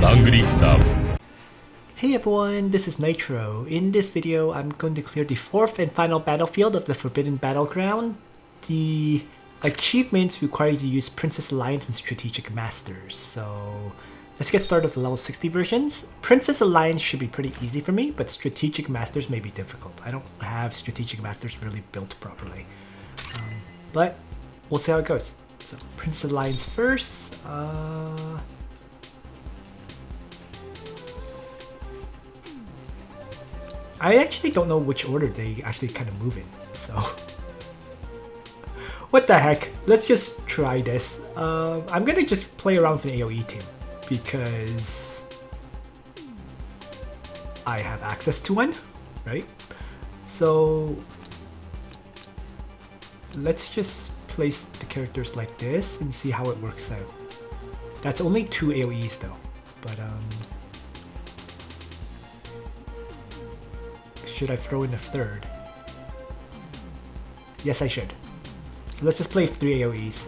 Langrisser. Hey everyone, this is Nitro. In this video, I'm going to clear the 4th and final battlefield of the Forbidden Battleground. The achievements require you to use Princess Alliance and Strategic Masters. So let's get started with the level 60 versions. Princess Alliance should be pretty easy for me, but Strategic Masters may be difficult. I don't have Strategic Masters really built properly. But we'll see how it goes. So Princess Alliance first. I actually don't know which order they actually kind of move in, so what the heck, let's just try this. I'm gonna just play around with the AoE team because I have access to one, right? So let's just place the characters like this and see how it works out. That's only 2 AoEs though, but should I throw in a third? Yes, I should. So let's just play 3 AoEs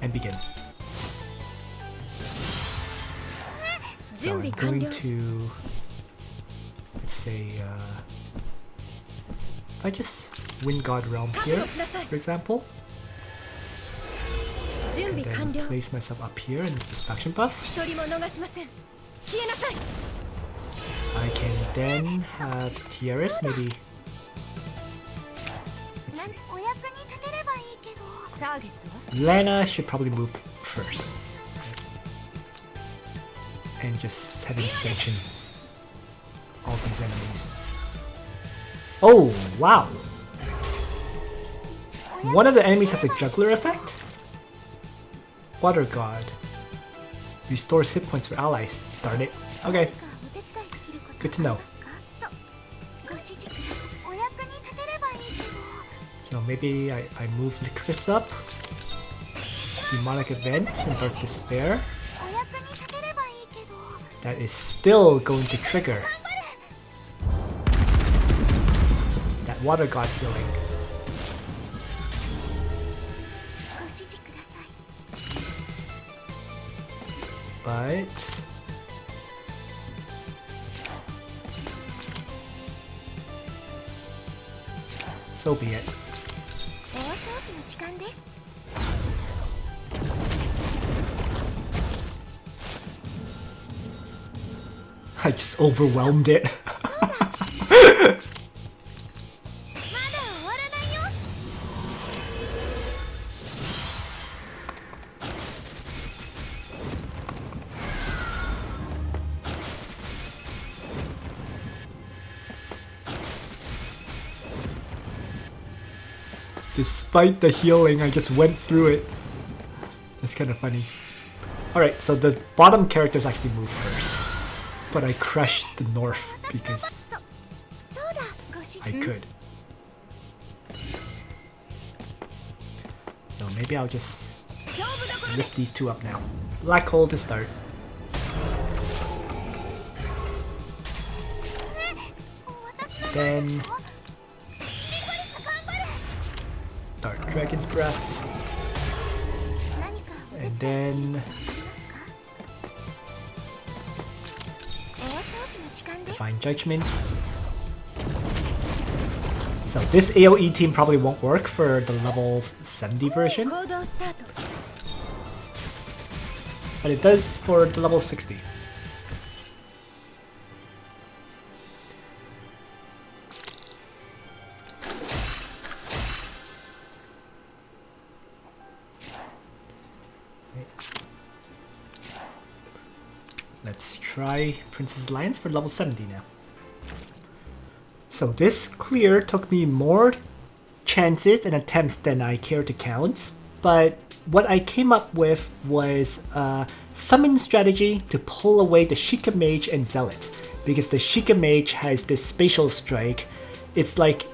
and begin. So I'm going to, let's say, if I just win God Realm here, for example, and then place myself up here in this faction buff. I can then have Tiaris, maybe. Let's see. Lana should probably move first. And just head and sanction all these enemies. Oh, wow! One of the enemies has a juggler effect? Water God. Restores hit points for allies. Darn it. Okay. Good to know. So maybe I move Langrisser up. Demonic Event and Dark Despair. That is still going to trigger that Water God healing. But so be it. I just overwhelmed it. Despite the healing, I just went through it. That's kind of funny. Alright, so the bottom characters actually move first. But I crushed the north because I could. So maybe I'll just lift these 2 up now. Black hole to start. Then Dark Dragon's Breath. And then Divine Judgments. So this AoE team probably won't work for the level 70 version. But it does for the level 60. Let's try Princess Alliance for level 70 now. So this clear took me more chances and attempts than I care to count, but what I came up with was a summon strategy to pull away the Shika mage and zealot, because the Shika mage has this spatial strike. It's like,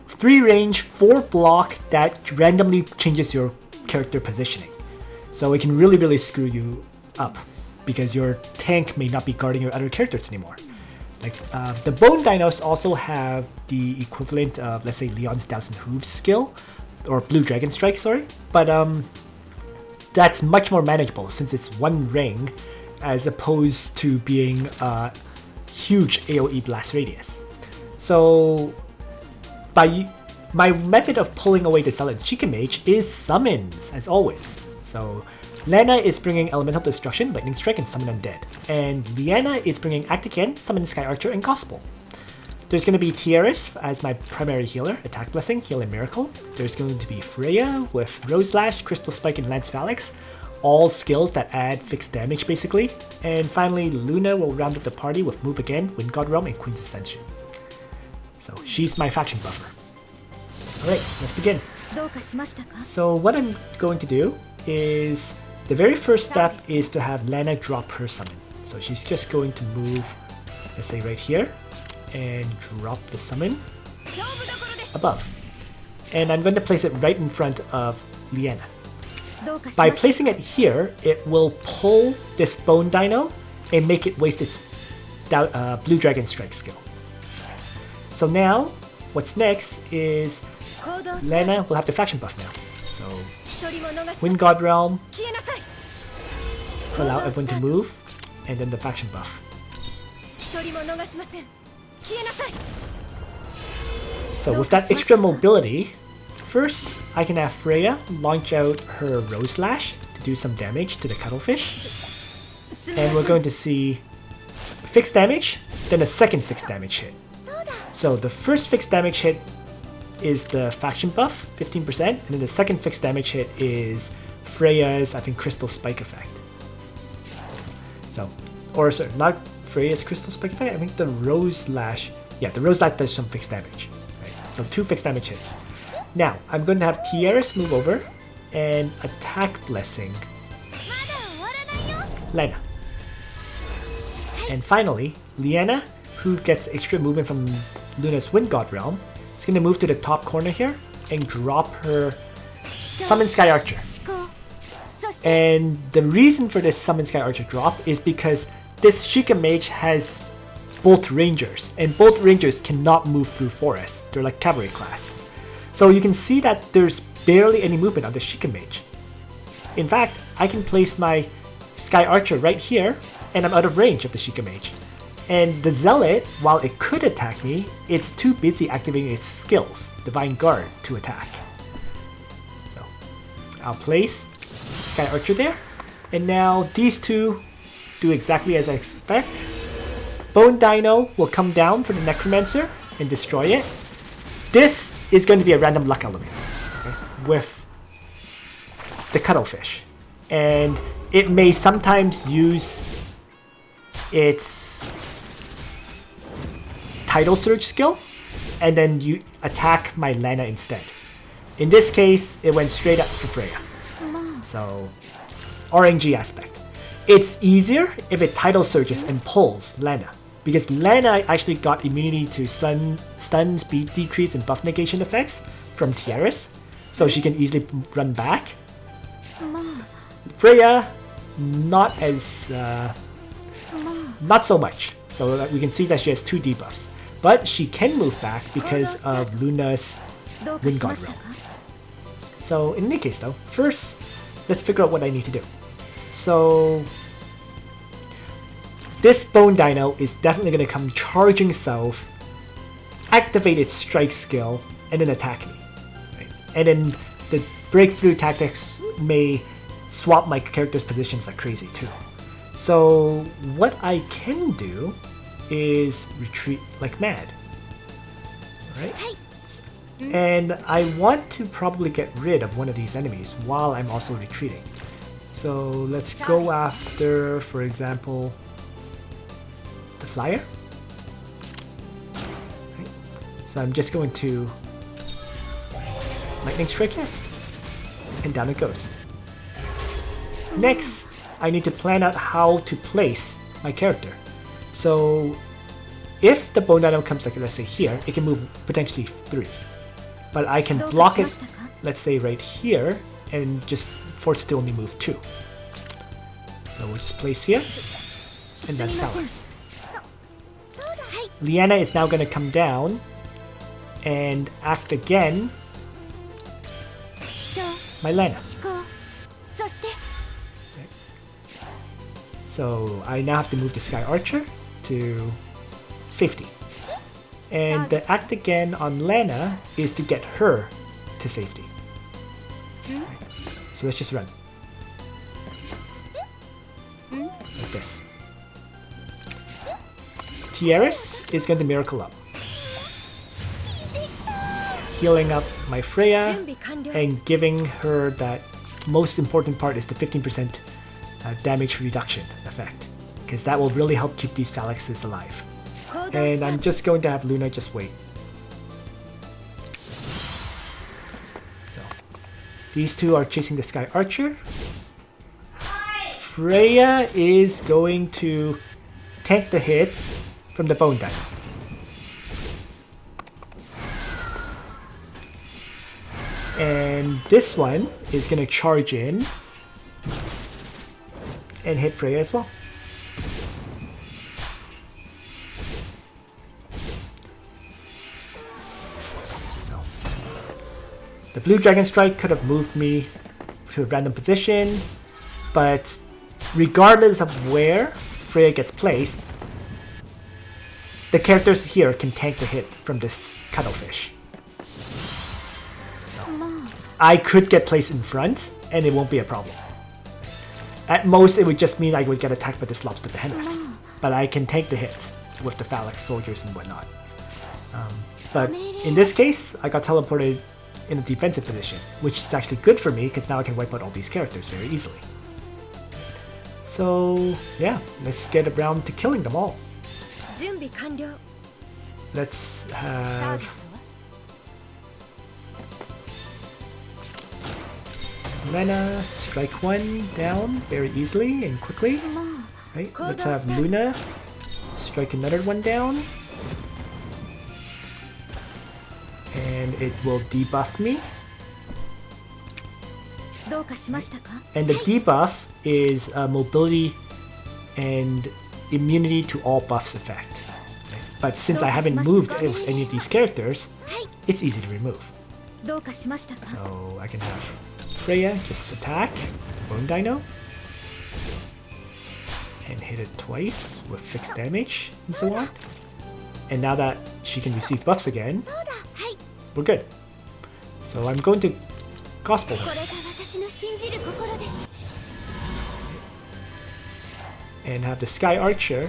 3 range, 4 block that randomly changes your character positioning. So it can really screw you up, because your tank may not be guarding your other characters anymore. Like the Bone Dinos also have the equivalent of, let's say, Leon's 1000 Hooves skill, or Blue Dragon Strike, sorry. But that's much more manageable since it's 1 ring as opposed to being a huge AoE blast radius. So my method of pulling away the Zealot Shika Mage is summons, as always. So Lena is bringing Elemental Destruction, Lightning Strike, and Summon Undead. And Liana is bringing Act Again, Summon Sky Archer, and Gospel. There's going to be Tiaris as my primary healer, Attack Blessing, Heal, and Miracle. There's going to be Freya with Rose Lash, Crystal Spike, and Lance Phalanx. All skills that add fixed damage, basically. And finally, Luna will round up the party with Move Again, Wind God Realm, and Queen's Ascension. So she's my faction buffer. Alright, let's begin. So what I'm going to do is, the very first step is to have Lana drop her summon. So she's just going to move, let's say right here, and drop the summon above. And I'm going to place it right in front of Liana. By placing it here, it will pull this Bone Dino and make it waste its Blue Dragon Strike skill. So now, what's next is Lana will have the faction buff now. So Wind God Realm, allow everyone to move, and then the faction buff. So with that extra mobility, first I can have Freya launch out her Rose Lash to do some damage to the Cuttlefish. And we're going to see fixed damage, then a second fixed damage hit. So the first fixed damage hit is the faction buff, 15%, and then the second fixed damage hit is Freya's, I think, Crystal Spike effect. So, or sorry, not Freya's Crystal Spike effect, I think the Rose Lash, yeah, the Rose Lash does some fixed damage. Right? So 2 fixed damage hits. Now, I'm going to have Tiaris move over and Attack Blessing Lena. And finally, Liana, who gets extra movement from Luna's Wind God Realm, is going to move to the top corner here and drop her Summon Sky Archer. And the reason for this Summon Sky Archer drop is because this Shika Mage has Bolt Rangers, and Bolt Rangers cannot move through forests. They're like cavalry class. So you can see that there's barely any movement on the Shika Mage. In fact, I can place my Sky Archer right here, and I'm out of range of the Shika Mage. And the Zealot, while it could attack me, it's too busy activating its skills, Divine Guard, to attack. So I'll place Sky Archer there, and now these two do exactly as I expect. Bone Dino will come down for the Necromancer and destroy it. This is going to be a random luck element, okay, with the Cuttlefish, and it may sometimes use its Tidal Surge skill, and then you attack my Lana instead. In this case, it went straight up for Freya. So, RNG aspect. It's easier if it Tidal Surges and pulls Lana, because Lana actually got immunity to stun, speed decrease, and buff negation effects from Tiaris, so she can easily run back. Freya, not so much. So we can see that she has 2 debuffs, but she can move back because of Luna's Wind God Realm. So in any case though, first let's figure out what I need to do. So this Bone Dino is definitely going to come charging south, activate its strike skill, and then attack me. Right? And then the breakthrough tactics may swap my character's positions like crazy too. So what I can do is retreat like mad. Right? And I want to probably get rid of one of these enemies while I'm also retreating. So let's go after, for example, the flyer. Right. So I'm just going to lightning strike it, and down it goes. Next, I need to plan out how to place my character. So if the Bone Dino comes, like let's say here, it can move potentially 3. But I can block it, let's say right here, and just force it to only move 2. So we'll just place here, and that's Phalanx. Liana is now going to come down and act again my Lana. So I now have to move the Sky Archer to safety. And the act again on Lana is to get her to safety. So let's just run. Like this. Tiaris is going to miracle up. Healing up my Freya and giving her that most important part is the 15% damage reduction effect. Because that will really help keep these phalanxes alive. And I'm just going to have Luna just wait. So, these two are chasing the Sky Archer. Freya is going to tank the hits from the Bone Dino. And this one is going to charge in and hit Freya as well. So, the Blue Dragon Strike could have moved me to a random position, but regardless of where Freya gets placed, the characters here can tank the hit from this cuttlefish. I could get placed in front, and it won't be a problem. At most, it would just mean I would get attacked by this lobster behemoth. But I can take the hits with the phalanx soldiers and whatnot. But in this case, I got teleported in a defensive position, which is actually good for me, because now I can wipe out all these characters very easily. So, yeah, let's get around to killing them all. Let's have... Lena strike one down very easily and quickly. Right, let's have Luna strike another one down. And it will debuff me. And the debuff is mobility and immunity to all buffs effect. But since I haven't moved with any of these characters, it's easy to remove. So I can have Freya just attack Bone Dino and hit it twice with fixed damage and so on. And now that she can receive buffs again, we're good. So I'm going to Gospel her. And have the Sky Archer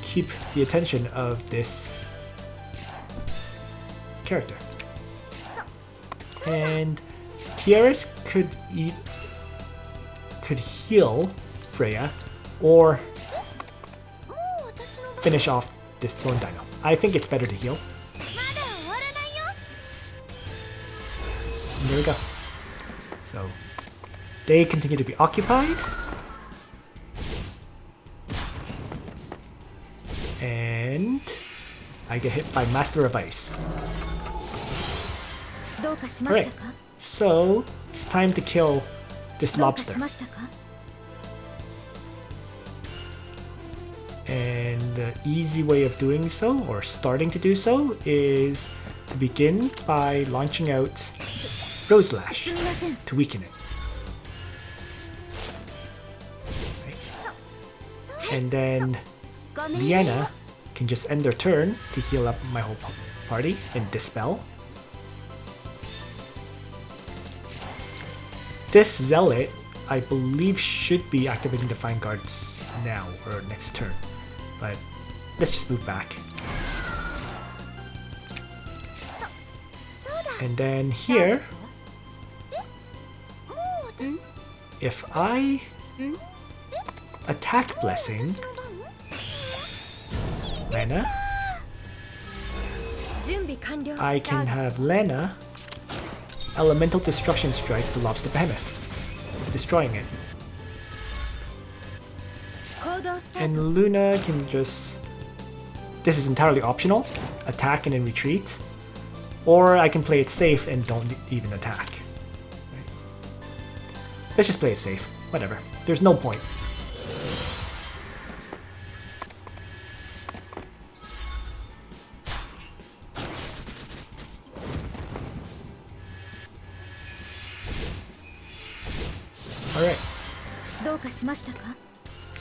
keep the attention of this character. And Tiaris could heal Freya or finish off this Bone Dino. I think it's better to heal. And there we go. So they continue to be occupied. And I get hit by Master of Ice. Alright, so it's time to kill this lobster. And the easy way of doing so, or starting to do so, is to begin by launching out Rose Lash to weaken it. Right. And then Liana can just end their turn to heal up my whole party and dispel. This Zealot, I believe, should be activating Divine Guards now or next turn, but let's just move back. And then here, if I attack Blessing, Lena, I can have Lena Elemental Destruction Strike the Lobster Behemoth, destroying it. And Luna can just... This is entirely optional, attack and then retreat. Or I can play it safe and don't even attack. Right. Let's just play it safe, whatever. There's no point. Alright.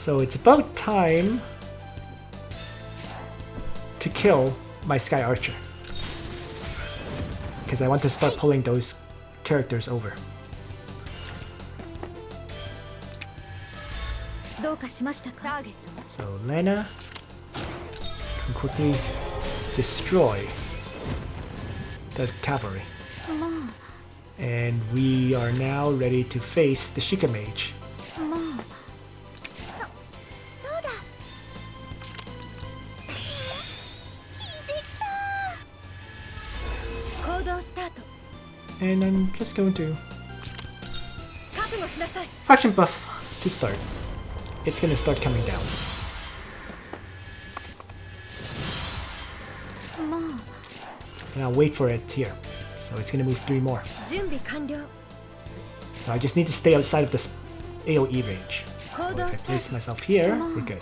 So it's about time to kill my Sky Archer. Because I want to start pulling those characters over. So Lena can quickly destroy the cavalry. And we are now ready to face the Shika mage. And I'm just going to faction buff to start. It's gonna start coming down. And I'll wait for it here. So it's gonna move 3 more. So I just need to stay outside of this AoE range. So if I place myself here, we're good.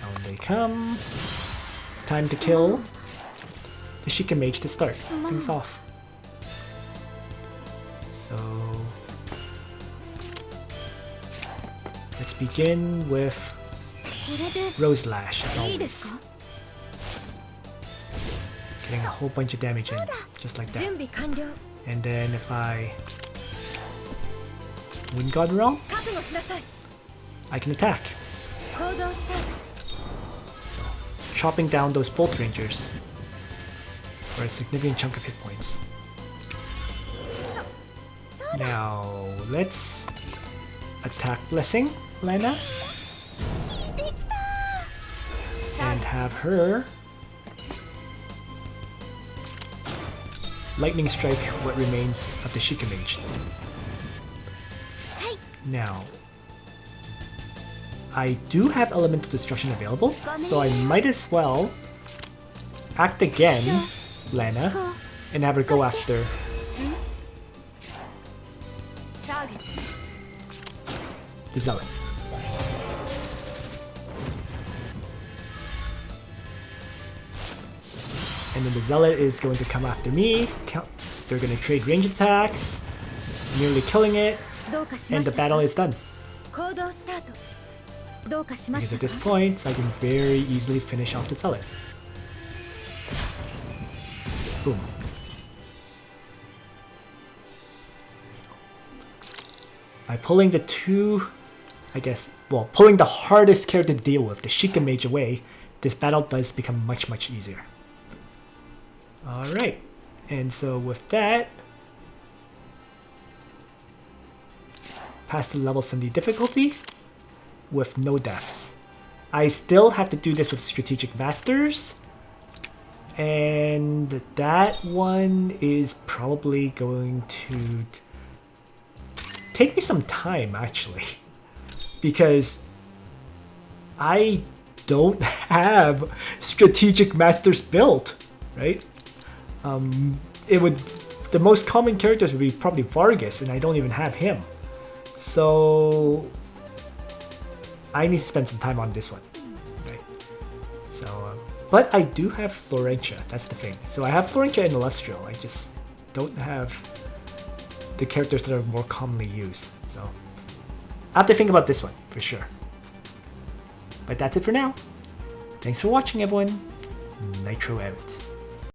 Down they come. Time to kill the Shika mage to start things off. So let's begin with Rose Lash as always. Getting a whole bunch of damage in, just like that. And then if I Wind God Realm, I can attack. So, chopping down those Bolt Rangers for a significant chunk of hit points. Now, let's attack Blessing Lena and have her Lightning Strike what remains of the Shika mage. Now, I do have Elemental Destruction available, so I might as well act again, Lena, and have her go after the Zealot. And then the Zealot is going to come after me. They're going to trade range attacks, nearly killing it, and the battle is done. Because at this point, I can very easily finish off the Zealot. Boom. By pulling the two, pulling the hardest character to deal with, the Shika mage away, this battle does become much, much easier. Alright, and so with that, past the level 70 difficulty with no deaths. I still have to do this with Strategic Masters, and that one is probably going to take me some time actually, because I don't have Strategic Masters built, right? The most common characters would be probably Vargas, and I don't even have him. So I need to spend some time on this one, right? So, but I do have Florentia. That's the thing. So I have Florentia and Illustral. I just don't have the characters that are more commonly used. So I have to think about this one for sure. But that's it for now. Thanks for watching, everyone. Nitro out.